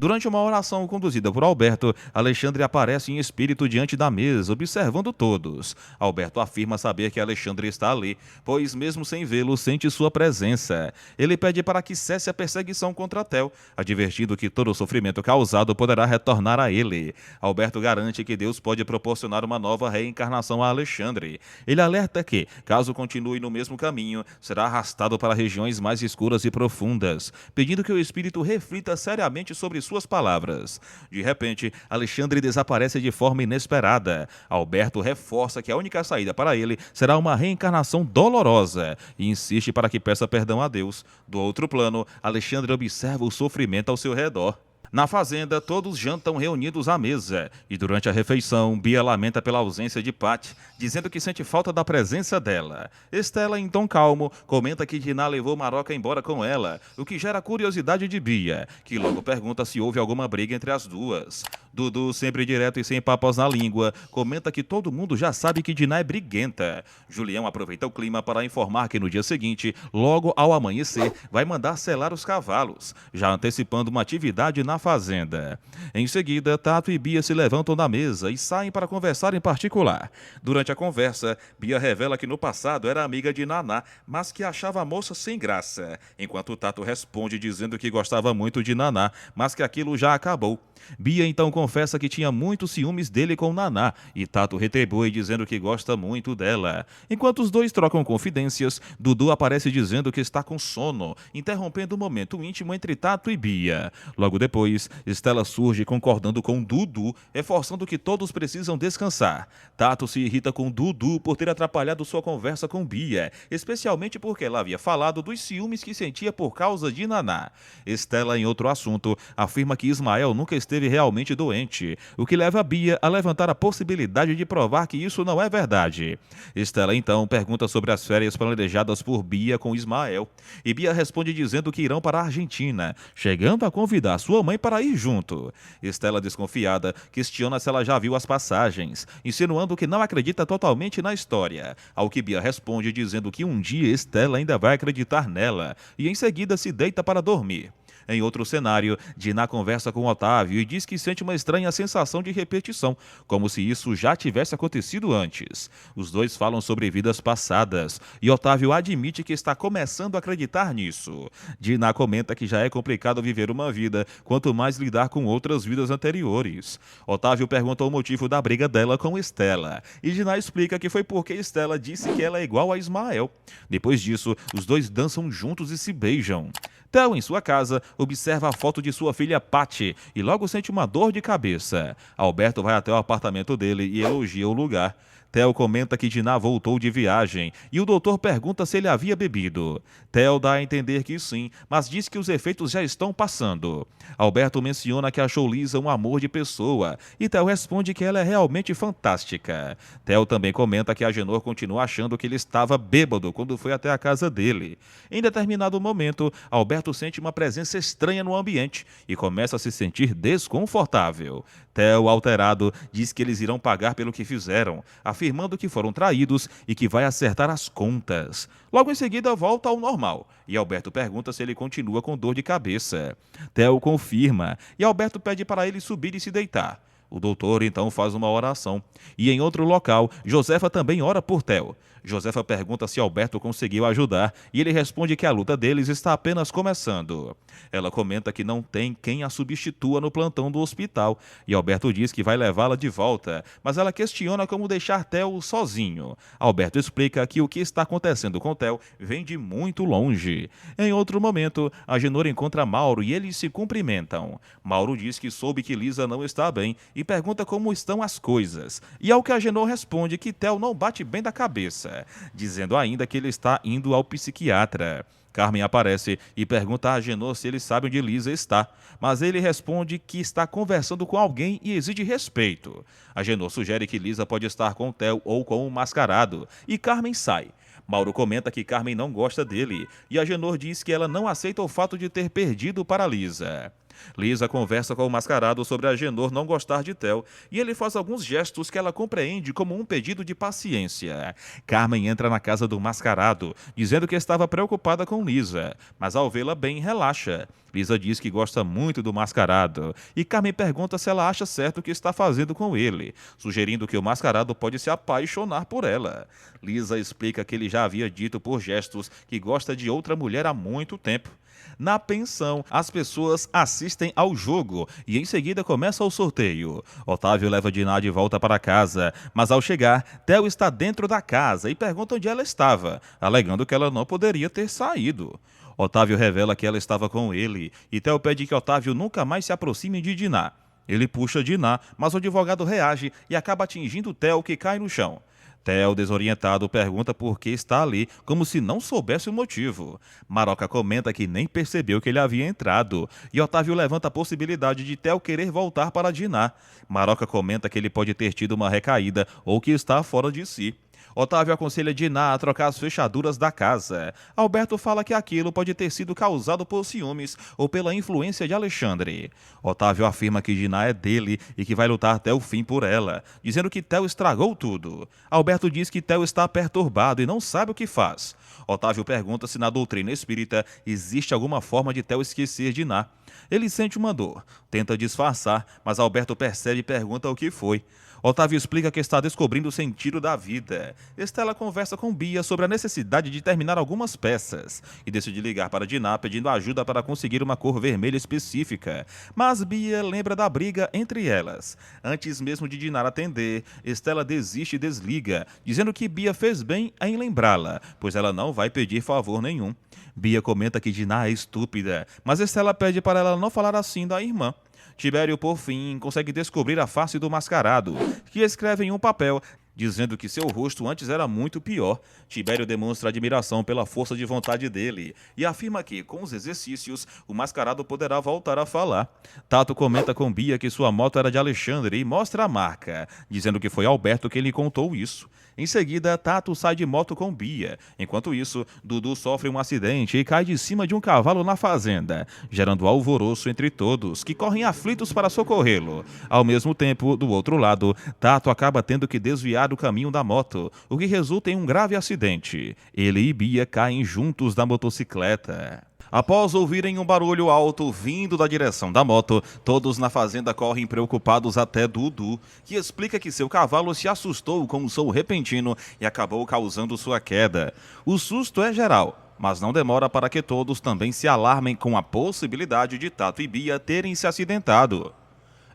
Durante uma oração conduzida por Alberto, Alexandre aparece em espírito diante da mesa, observando todos. Alberto afirma saber que Alexandre está ali, pois mesmo sem vê-lo, sente sua presença. Ele pede para que cesse a perseguição contra Theo, advertindo que todo o sofrimento causado poderá retornar a ele. Alberto garante que Deus pode proporcionar uma nova reencarnação a Alexandre. Ele alerta que, caso continue no mesmo caminho, será arrastado para regiões mais escuras e profundas, pedindo que o espírito reflita seriamente sobre suas palavras. De repente, Alexandre desaparece de forma inesperada. Alberto reforça que a única saída para ele será uma reencarnação dolorosa e insiste para que peça perdão a Deus. Do outro plano, Alexandre observa o sofrimento ao seu redor. Na fazenda, todos jantam reunidos à mesa, e durante a refeição, Bia lamenta pela ausência de Patty, dizendo que sente falta da presença dela. Estela, em tom calmo, comenta que Diná levou Maroca embora com ela, o que gera curiosidade de Bia, que logo pergunta se houve alguma briga entre as duas. Dudu, sempre direto e sem papas na língua, comenta que todo mundo já sabe que Diná é briguenta. Julião aproveita o clima para informar que no dia seguinte, logo ao amanhecer, vai mandar selar os cavalos, já antecipando uma atividade na fazenda. Em seguida, Tato e Bia se levantam da mesa e saem para conversar em particular. Durante a conversa, Bia revela que no passado era amiga de Naná, mas que achava a moça sem graça, enquanto Tato responde dizendo que gostava muito de Naná, mas que aquilo já acabou. Bia então confessa que tinha muitos ciúmes dele com Naná, e Tato retribui dizendo que gosta muito dela. Enquanto os dois trocam confidências, Dudu aparece dizendo que está com sono, interrompendo o momento íntimo entre Tato e Bia. Logo depois, Estela surge concordando com Dudu, reforçando que todos precisam descansar. Tato se irrita com Dudu por ter atrapalhado sua conversa com Bia, especialmente porque ela havia falado dos ciúmes que sentia por causa de Naná. Estela, em outro assunto, afirma que Ismael nunca esteve realmente doente, o que leva a Bia a levantar a possibilidade de provar que isso não é verdade. Estela então pergunta sobre as férias planejadas por Bia com Ismael, e Bia responde dizendo que irão para a Argentina, chegando a convidar sua mãe para ir junto. Estela, desconfiada, questiona se ela já viu as passagens, insinuando que não acredita totalmente na história, ao que Bia responde dizendo que um dia Estela ainda vai acreditar nela, e em seguida se deita para dormir. Em outro cenário, Diná conversa com Otávio e diz que sente uma estranha sensação de repetição, como se isso já tivesse acontecido antes. Os dois falam sobre vidas passadas, e Otávio admite que está começando a acreditar nisso. Diná comenta que já é complicado viver uma vida, quanto mais lidar com outras vidas anteriores. Otávio pergunta o motivo da briga dela com Estela, e Diná explica que foi porque Estela disse que ela é igual a Ismael. Depois disso, os dois dançam juntos e se beijam. Theo, em sua casa, observa a foto de sua filha Patty e logo sente uma dor de cabeça. Alberto vai até o apartamento dele e elogia o lugar. Theo comenta que Diná voltou de viagem e o doutor pergunta se ele havia bebido. Theo dá a entender que sim, mas diz que os efeitos já estão passando. Alberto menciona que achou Lisa um amor de pessoa e Theo responde que ela é realmente fantástica. Theo também comenta que Agenor continua achando que ele estava bêbado quando foi até a casa dele. Em determinado momento, Alberto sente uma presença estranha no ambiente e começa a se sentir desconfortável. Theo, alterado, diz que eles irão pagar pelo que fizeram, afirmando que foram traídos e que vai acertar as contas. Logo em seguida, volta ao normal, e Alberto pergunta se ele continua com dor de cabeça. Theo confirma, e Alberto pede para ele subir e se deitar. O doutor então faz uma oração, e em outro local, Josefa também ora por Theo. Josefa pergunta se Alberto conseguiu ajudar, e ele responde que a luta deles está apenas começando. Ela comenta que não tem quem a substitua no plantão do hospital, e Alberto diz que vai levá-la de volta, mas ela questiona como deixar Theo sozinho. Alberto explica que o que está acontecendo com Theo vem de muito longe. Em outro momento, Agenor encontra Mauro e eles se cumprimentam. Mauro diz que soube que Lisa não está bem e pergunta como estão as coisas, e ao que Agenor responde que Theo não bate bem da cabeça, dizendo ainda que ele está indo ao psiquiatra. Carmen aparece e pergunta a Agenor se ele sabe onde Lisa está, mas ele responde que está conversando com alguém e exige respeito. Agenor sugere que Lisa pode estar com Theo ou com um mascarado, e Carmen sai. Mauro comenta que Carmen não gosta dele, e Agenor diz que ela não aceita o fato de ter perdido para Lisa. Lisa conversa com o mascarado sobre Agenor não gostar de Theo e ele faz alguns gestos que ela compreende como um pedido de paciência. Carmen entra na casa do mascarado, dizendo que estava preocupada com Lisa, mas ao vê-la bem, relaxa. Lisa diz que gosta muito do mascarado e Carmen pergunta se ela acha certo o que está fazendo com ele, sugerindo que o mascarado pode se apaixonar por ela. Lisa explica que ele já havia dito por gestos que gosta de outra mulher há muito tempo. Na pensão, as pessoas assistem ao jogo e em seguida começa o sorteio. Otávio leva Dinah de volta para casa, mas ao chegar, Theo está dentro da casa e pergunta onde ela estava, alegando que ela não poderia ter saído. Otávio revela que ela estava com ele e Theo pede que Otávio nunca mais se aproxime de Dinah. Ele puxa Dinah, mas o advogado reage e acaba atingindo Theo, que cai no chão. Theo, desorientado, pergunta por que está ali, como se não soubesse o motivo. Maroca comenta que nem percebeu que ele havia entrado, e Otávio levanta a possibilidade de Theo querer voltar para Dinah. Maroca comenta que ele pode ter tido uma recaída ou que está fora de si. Otávio aconselha Dinah a trocar as fechaduras da casa. Alberto fala que aquilo pode ter sido causado por ciúmes ou pela influência de Alexandre. Otávio afirma que Dinah é dele e que vai lutar até o fim por ela, dizendo que Theo estragou tudo. Alberto diz que Theo está perturbado e não sabe o que faz. Otávio pergunta se na doutrina espírita existe alguma forma de Theo esquecer Dinah. Ele sente uma dor, tenta disfarçar, mas Alberto percebe e pergunta o que foi. Otávio explica que está descobrindo o sentido da vida. Estela conversa com Bia sobre a necessidade de terminar algumas peças e decide ligar para Dinah pedindo ajuda para conseguir uma cor vermelha específica. Mas Bia lembra da briga entre elas. Antes mesmo de Dinah atender, Estela desiste e desliga, dizendo que Bia fez bem em lembrá-la, pois ela não vai pedir favor nenhum. Bia comenta que Dinah é estúpida, mas Estela pede para ela não falar assim da irmã. Tibério, por fim, consegue descobrir a face do mascarado, que escreve em um papel, dizendo que seu rosto antes era muito pior. Tibério demonstra admiração pela força de vontade dele e afirma que, com os exercícios, o mascarado poderá voltar a falar. Tato comenta com Bia que sua moto era de Alexandre e mostra a marca, dizendo que foi Alberto quem lhe contou isso. Em seguida, Tato sai de moto com Bia. Enquanto isso, Dudu sofre um acidente e cai de cima de um cavalo na fazenda, gerando alvoroço entre todos, que correm aflitos para socorrê-lo. Ao mesmo tempo, do outro lado, Tato acaba tendo que desviar do caminho da moto, o que resulta em um grave acidente. Ele e Bia caem juntos da motocicleta. Após ouvirem um barulho alto vindo da direção da moto, todos na fazenda correm preocupados até Dudu, que explica que seu cavalo se assustou com um som repentino e acabou causando sua queda. O susto é geral, mas não demora para que todos também se alarmem com a possibilidade de Tato e Bia terem se acidentado.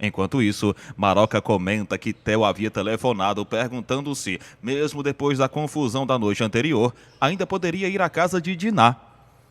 Enquanto isso, Maroca comenta que Theo havia telefonado perguntando se, mesmo depois da confusão da noite anterior, ainda poderia ir à casa de Dinah.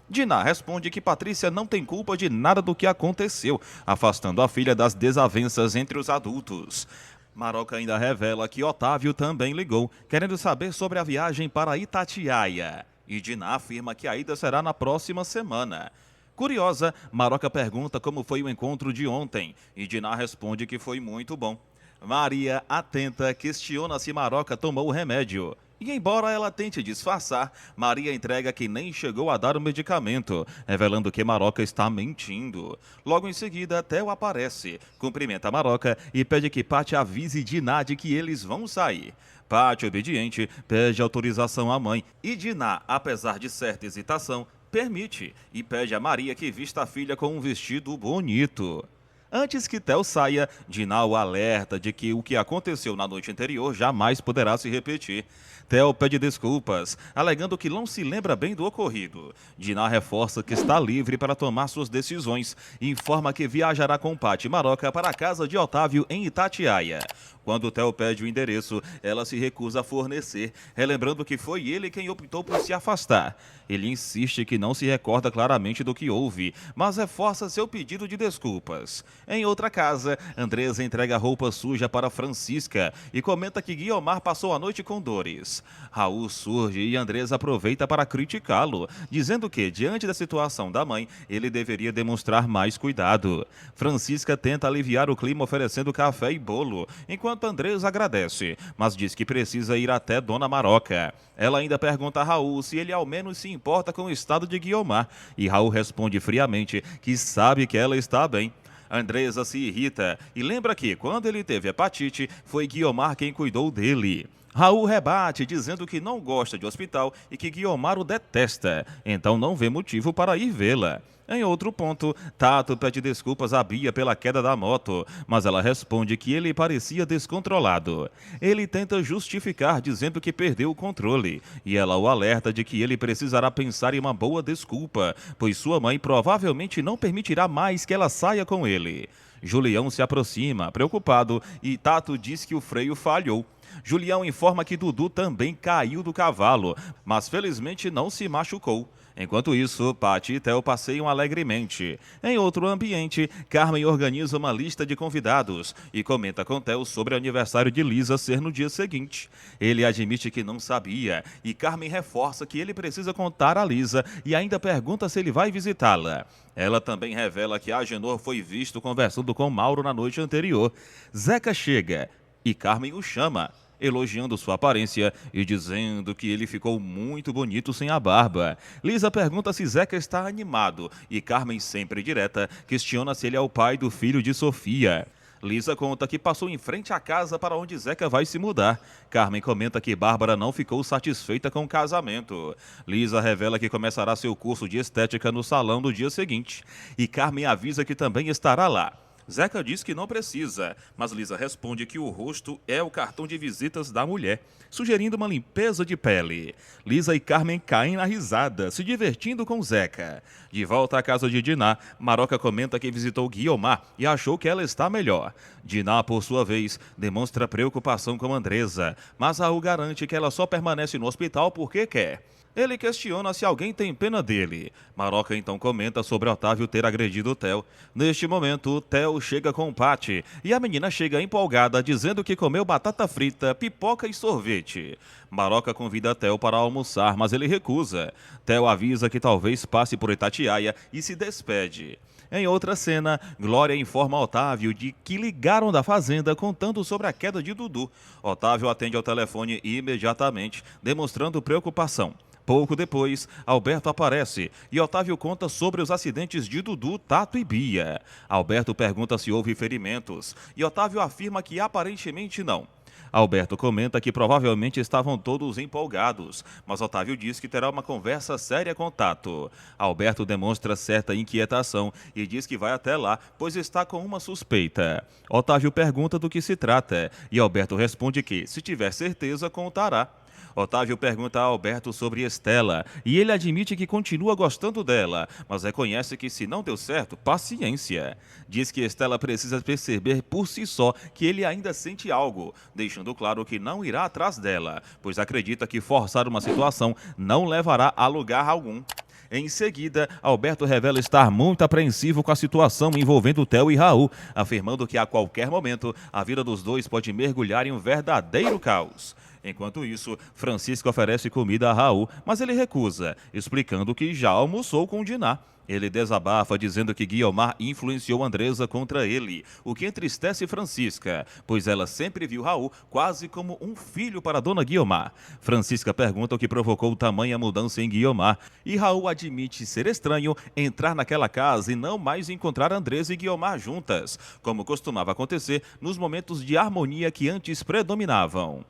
Dinah responde que Patrícia não tem culpa de nada do que aconteceu, afastando a filha das desavenças entre os adultos. Maroca ainda revela que Otávio também ligou, querendo saber sobre a viagem para Itatiaia. E Dinah afirma que a ida será na próxima semana. Curiosa, Maroca pergunta como foi o encontro de ontem, e Dinah responde que foi muito bom. Maria, atenta, questiona se Maroca tomou o remédio. E embora ela tente disfarçar, Maria entrega que nem chegou a dar o medicamento, revelando que Maroca está mentindo. Logo em seguida, Theo aparece, cumprimenta Maroca e pede que Paty avise Dinah de que eles vão sair. Paty, obediente, pede autorização à mãe e Dinah, apesar de certa hesitação, permite e pede a Maria que vista a filha com um vestido bonito. Antes que Theo saia, Dinah o alerta de que o que aconteceu na noite anterior jamais poderá se repetir. Theo pede desculpas, alegando que não se lembra bem do ocorrido. Dinah reforça que está livre para tomar suas decisões e informa que viajará com Paty e Maroca para a casa de Otávio em Itatiaia. Quando Theo pede o endereço, ela se recusa a fornecer, relembrando que foi ele quem optou por se afastar. Ele insiste que não se recorda claramente do que houve, mas reforça seu pedido de desculpas. Em outra casa, Andresa entrega roupa suja para Francisca e comenta que Guiomar passou a noite com dores. Raul surge e Andresa aproveita para criticá-lo, dizendo que, diante da situação da mãe, ele deveria demonstrar mais cuidado. Francisca tenta aliviar o clima oferecendo café e bolo, enquanto Andresa agradece, mas diz que precisa ir até Dona Maroca. Ela ainda pergunta a Raul se ele ao menos se importa com o estado de Guiomar, e Raul responde friamente que sabe que ela está bem. Andresa se irrita e lembra que, quando ele teve hepatite, foi Guiomar quem cuidou dele. Raul rebate, dizendo que não gosta de hospital e que Guiomar o detesta, então não vê motivo para ir vê-la. Em outro ponto, Tato pede desculpas a Bia pela queda da moto, mas ela responde que ele parecia descontrolado. Ele tenta justificar dizendo que perdeu o controle, e ela o alerta de que ele precisará pensar em uma boa desculpa, pois sua mãe provavelmente não permitirá mais que ela saia com ele. Julião se aproxima, preocupado, e Tato diz que o freio falhou. Julião informa que Dudu também caiu do cavalo, mas felizmente não se machucou. Enquanto isso, Paty e Theo passeiam alegremente. Em outro ambiente, Carmen organiza uma lista de convidados e comenta com Theo sobre o aniversário de Lisa ser no dia seguinte. Ele admite que não sabia e Carmen reforça que ele precisa contar a Lisa e ainda pergunta se ele vai visitá-la. Ela também revela que Agenor foi visto conversando com Mauro na noite anterior. Zeca chega e Carmen o chama, elogiando sua aparência e dizendo que ele ficou muito bonito sem a barba. Lisa pergunta se Zeca está animado e Carmen, sempre direta, questiona se ele é o pai do filho de Sofia. Lisa conta que passou em frente à casa para onde Zeca vai se mudar. Carmen comenta que Bárbara não ficou satisfeita com o casamento. Lisa revela que começará seu curso de estética no salão no dia seguinte. E Carmen avisa que também estará lá. Zeca diz que não precisa, mas Lisa responde que o rosto é o cartão de visitas da mulher, sugerindo uma limpeza de pele. Lisa e Carmen caem na risada, se divertindo com Zeca. De volta à casa de Diná, Maroca comenta que visitou Guiomar e achou que ela está melhor. Diná, por sua vez, demonstra preocupação com Andresa, mas Raul garante que ela só permanece no hospital porque quer. Ele questiona se alguém tem pena dele. Maroca então comenta sobre Otávio ter agredido Theo. Neste momento, Theo chega com Paty e a menina chega empolgada dizendo que comeu batata frita, pipoca e sorvete. Maroca convida Theo para almoçar, mas ele recusa. Theo avisa que talvez passe por Itatiaia e se despede. Em outra cena, Glória informa Otávio de que ligaram da fazenda contando sobre a queda de Dudu. Otávio atende ao telefone imediatamente, demonstrando preocupação. Pouco depois, Alberto aparece e Otávio conta sobre os acidentes de Dudu, Tato e Bia. Alberto pergunta se houve ferimentos e Otávio afirma que aparentemente não. Alberto comenta que provavelmente estavam todos empolgados, mas Otávio diz que terá uma conversa séria com Tato. Alberto demonstra certa inquietação e diz que vai até lá, pois está com uma suspeita. Otávio pergunta do que se trata e Alberto responde que, se tiver certeza, contará. Otávio pergunta a Alberto sobre Estela e ele admite que continua gostando dela, mas reconhece que se não deu certo, paciência. Diz que Estela precisa perceber por si só que ele ainda sente algo, deixando claro que não irá atrás dela, pois acredita que forçar uma situação não levará a lugar algum. Em seguida, Alberto revela estar muito apreensivo com a situação envolvendo Theo e Raul, afirmando que a qualquer momento a vida dos dois pode mergulhar em um verdadeiro caos. Enquanto isso, Francisco oferece comida a Raul, mas ele recusa, explicando que já almoçou com Diná. Ele desabafa dizendo que Guiomar influenciou Andresa contra ele, o que entristece Francisca, pois ela sempre viu Raul quase como um filho para Dona Guiomar. Francisca pergunta o que provocou tamanha mudança em Guiomar, e Raul admite ser estranho entrar naquela casa e não mais encontrar Andresa e Guiomar juntas, como costumava acontecer nos momentos de harmonia que antes predominavam.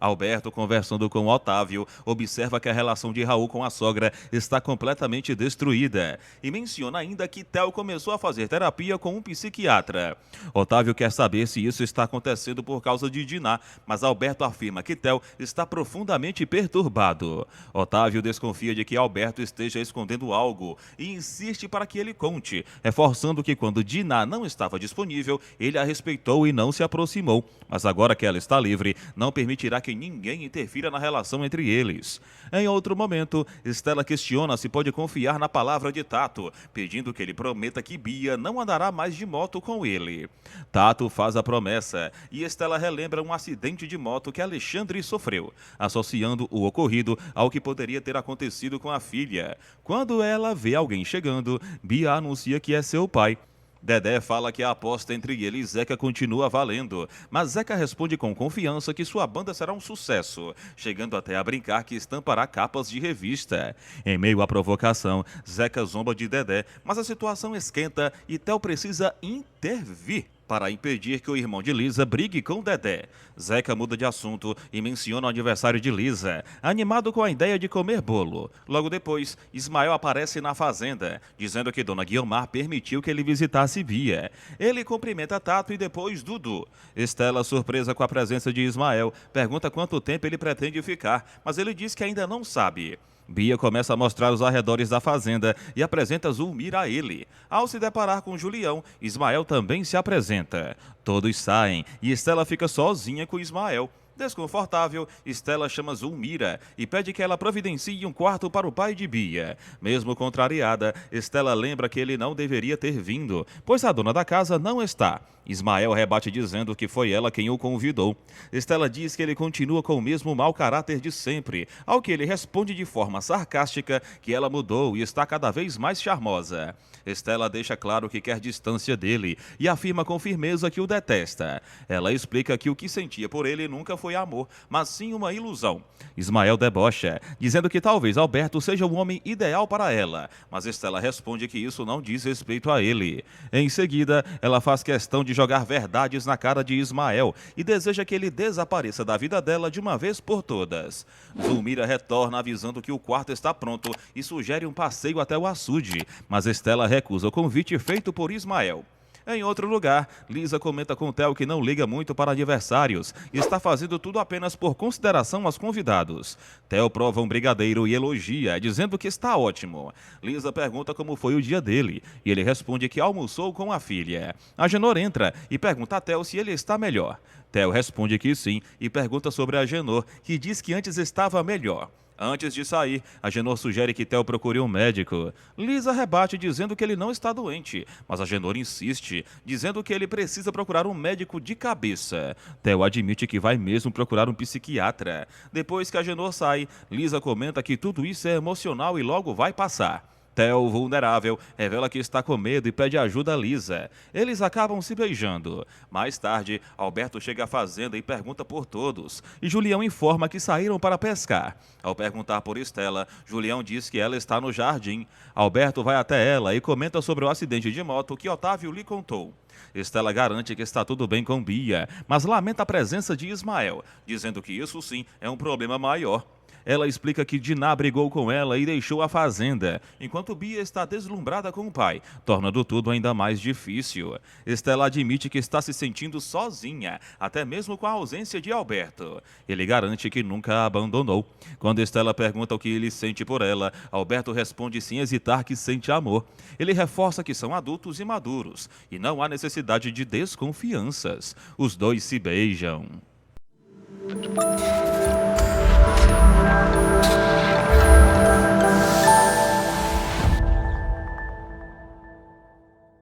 Alberto, conversando com Otávio, observa que a relação de Raul com a sogra está completamente destruída e menciona ainda que Theo começou a fazer terapia com um psiquiatra. Otávio quer saber se isso está acontecendo por causa de Diná, mas Alberto afirma que Theo está profundamente perturbado. Otávio desconfia de que Alberto esteja escondendo algo e insiste para que ele conte, reforçando que quando Diná não estava disponível, ele a respeitou e não se aproximou, mas agora que ela está livre, não permitirá que ninguém interfira na relação entre eles. Em outro momento, Estela questiona se pode confiar na palavra de Tato, pedindo que ele prometa que Bia não andará mais de moto com ele. Tato faz a promessa e Estela relembra um acidente de moto que Alexandre sofreu, associando o ocorrido ao que poderia ter acontecido com a filha. Quando ela vê alguém chegando, Bia anuncia que é seu pai. Dedé fala que a aposta entre ele e Zeca continua valendo, mas Zeca responde com confiança que sua banda será um sucesso, chegando até a brincar que estampará capas de revista. Em meio à provocação, Zeca zomba de Dedé, mas a situação esquenta e Theo precisa intervir para impedir que o irmão de Lisa brigue com Dedé. Zeca muda de assunto e menciona o aniversário de Lisa, animado com a ideia de comer bolo. Logo depois, Ismael aparece na fazenda, dizendo que Dona Guiomar permitiu que ele visitasse Bia. Ele cumprimenta Tato e depois Dudu. Estela, surpresa com a presença de Ismael, pergunta quanto tempo ele pretende ficar, mas ele diz que ainda não sabe. Bia começa a mostrar os arredores da fazenda e apresenta Zulmira a ele. Ao se deparar com Julião, Ismael também se apresenta. Todos saem e Estela fica sozinha com Ismael. Desconfortável, Estela chama Zulmira e pede que ela providencie um quarto para o pai de Bia. Mesmo contrariada, Estela lembra que ele não deveria ter vindo, pois a dona da casa não está. Ismael rebate dizendo que foi ela quem o convidou. Estela diz que ele continua com o mesmo mau caráter de sempre, ao que ele responde de forma sarcástica que ela mudou e está cada vez mais charmosa. Estela deixa claro que quer distância dele e afirma com firmeza que o detesta. Ela explica que o que sentia por ele nunca foi amor, mas sim uma ilusão. Ismael debocha, dizendo que talvez Alberto seja o homem ideal para ela, mas Estela responde que isso não diz respeito a ele. Em seguida, ela faz questão de jogar verdades na cara de Ismael e deseja que ele desapareça da vida dela de uma vez por todas. Zulmira retorna avisando que o quarto está pronto e sugere um passeio até o açude, mas Estela recusa o convite feito por Ismael. Em outro lugar, Lisa comenta com Theo que não liga muito para aniversários e está fazendo tudo apenas por consideração aos convidados. Theo prova um brigadeiro e elogia, dizendo que está ótimo. Lisa pergunta como foi o dia dele e ele responde que almoçou com a filha. Agenor entra e pergunta a Theo se ele está melhor. Theo responde que sim e pergunta sobre Agenor, que diz que antes estava melhor. Antes de sair, Agenor sugere que Theo procure um médico. Lisa rebate dizendo que ele não está doente, mas Agenor insiste, dizendo que ele precisa procurar um médico de cabeça. Theo admite que vai mesmo procurar um psiquiatra. Depois que Agenor sai, Lisa comenta que tudo isso é emocional e logo vai passar. Theo, vulnerável, revela que está com medo e pede ajuda a Lisa. Eles acabam se beijando. Mais tarde, Alberto chega à fazenda e pergunta por todos. E Julião informa que saíram para pescar. Ao perguntar por Estela, Julião diz que ela está no jardim. Alberto vai até ela e comenta sobre o acidente de moto que Otávio lhe contou. Estela garante que está tudo bem com Bia, mas lamenta a presença de Ismael, dizendo que isso sim é um problema maior. Ela explica que Diná brigou com ela e deixou a fazenda, enquanto Bia está deslumbrada com o pai, tornando tudo ainda mais difícil. Estela admite que está se sentindo sozinha, até mesmo com a ausência de Alberto. Ele garante que nunca a abandonou. Quando Estela pergunta o que ele sente por ela, Alberto responde sem hesitar que sente amor. Ele reforça que são adultos e maduros, e não há necessidade de desconfianças. Os dois se beijam.